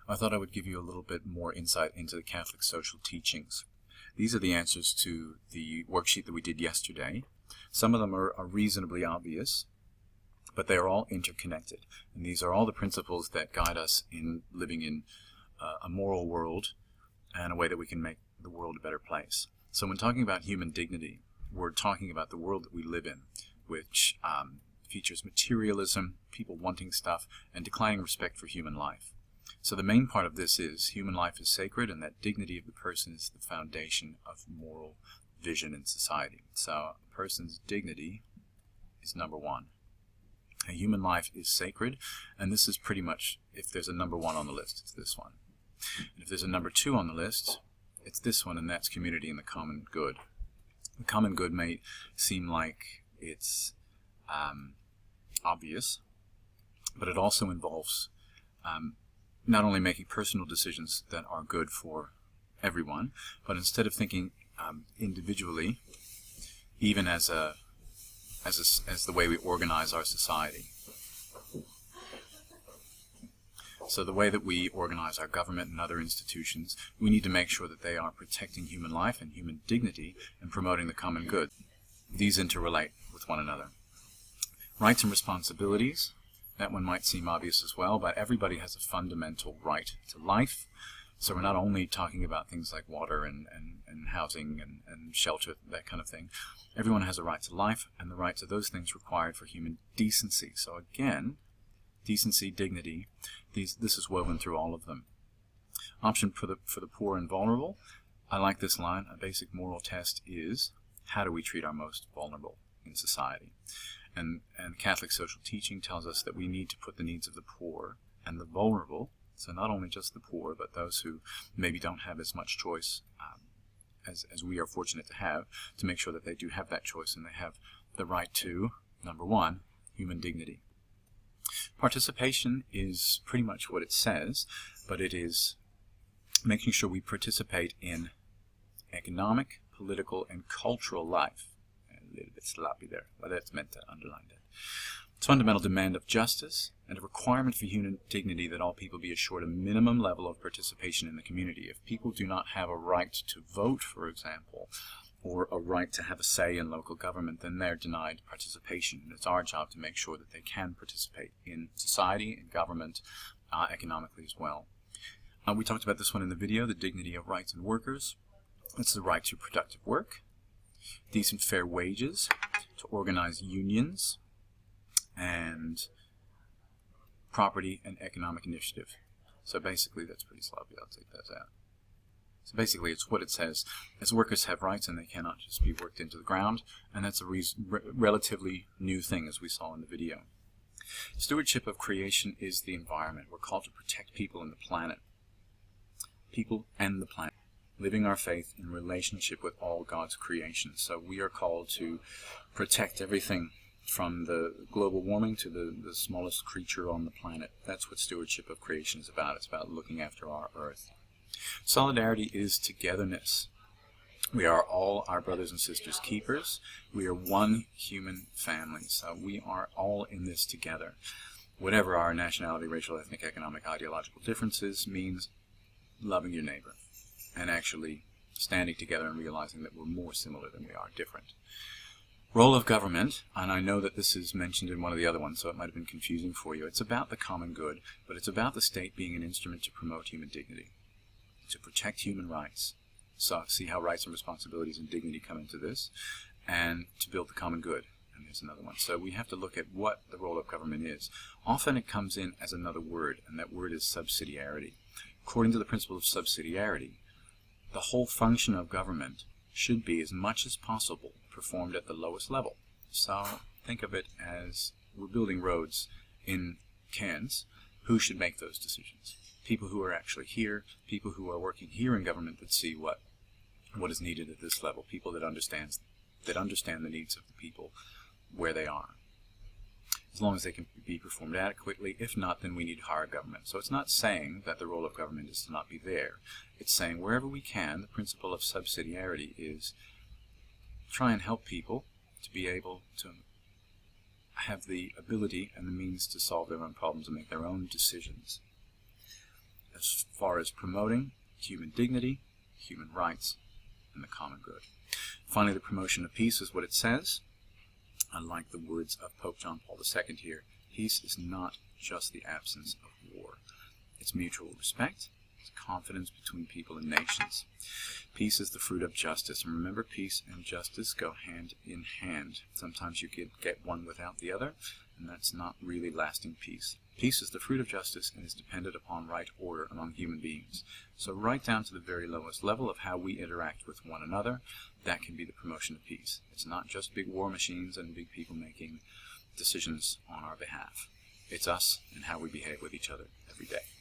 I thought I would give you a little bit more insight into the Catholic social teachings. These are the answers to the worksheet that we did yesterday. Some of them are reasonably obvious, but they are all interconnected. And these are all the principles that guide us in living in a moral world and a way that we can make the world a better place. So when talking about human dignity, we're talking about the world that we live in, which features materialism, people wanting stuff, and declining respect for human life. So the main part of this is human life is sacred, and that dignity of the person is the foundation of moral vision in society. So a person's dignity is number one. A human life is sacred, and this is pretty much, if there's a number one on the list, it's this one. And if there's a number two on the list, it's this one, and that's community and the common good. The common good may seem like it's obvious, but it also involves not only making personal decisions that are good for everyone, but instead of thinking individually, even as the way we organize our society. So the way that we organize our government and other institutions, we need to make sure that they are protecting human life and human dignity and promoting the common good. These interrelate with one another. Rights and responsibilities, that one might seem obvious as well, but everybody has a fundamental right to life. So we're not only talking about things like water and housing and shelter, that kind of thing. Everyone has a right to life, and the right to those things required for human decency. So again, decency, dignity, this is woven through all of them. Option for the poor and vulnerable. I like this line. A basic moral test is, how do we treat our most vulnerable in society? And Catholic social teaching tells us that we need to put the needs of the poor and the vulnerable, so not only just the poor, but those who maybe don't have as much choice as we are fortunate to have, to make sure that they do have that choice and they have the right to, number one, human dignity. Participation is pretty much what it says, but it is making sure we participate in economic, political, and cultural life. A little bit sloppy there, but that's meant to underline that. It's a fundamental demand of justice and a requirement for human dignity that all people be assured a minimum level of participation in the community. If people do not have a right to vote, for example, or a right to have a say in local government, then they're denied participation. And it's our job to make sure that they can participate in society and government economically as well. We talked about this one in the video, the dignity of rights and workers. It's the right to productive work, decent fair wages, to organize unions, and property and economic initiative. So basically that's pretty sloppy, I'll take that out. So basically it's what it says, as workers have rights and they cannot just be worked into the ground, and that's a relatively new thing as we saw in the video. Stewardship of creation is the environment. We're called to protect people and the planet. People and the planet. Living our faith in relationship with all God's creation. So we are called to protect everything from the global warming to the smallest creature on the planet. That's what stewardship of creation is about. It's about looking after our earth. Solidarity is togetherness. We are all our brothers and sisters keepers. We are one human family. So we are all in this together. Whatever our nationality, racial, ethnic, economic, ideological differences means loving your neighbor and actually standing together and realizing that we're more similar than we are different. Role of government, and I know that this is mentioned in one of the other ones, so it might have been confusing for you. It's about the common good, but it's about the state being an instrument to promote human dignity, to protect human rights. So see how rights and responsibilities and dignity come into this, and to build the common good. And there's another one. So we have to look at what the role of government is. Often it comes in as another word, and that word is subsidiarity. According to the principle of subsidiarity, the whole function of government should be, as much as possible, performed at the lowest level. So think of it as we're building roads in Cairns. Who should make those decisions? People who are actually here, people who are working here in government that see what is needed at this level, people that understand the needs of the people where they are. As long as they can be performed adequately. If not, then we need higher government. So it's not saying that the role of government is to not be there. It's saying wherever we can, the principle of subsidiarity is try and help people to be able to have the ability and the means to solve their own problems and make their own decisions. As far as promoting human dignity, human rights, and the common good. Finally, the promotion of peace is what it says. Unlike the words of Pope John Paul II here, peace is not just the absence of war. It's mutual respect, it's confidence between people and nations. Peace is the fruit of justice, and remember, peace and justice go hand in hand. Sometimes you get one without the other, and that's not really lasting peace. Peace is the fruit of justice and is dependent upon right order among human beings. So right down to the very lowest level of how we interact with one another, that can be the promotion of peace. It's not just big war machines and big people making decisions on our behalf. It's us and how we behave with each other every day.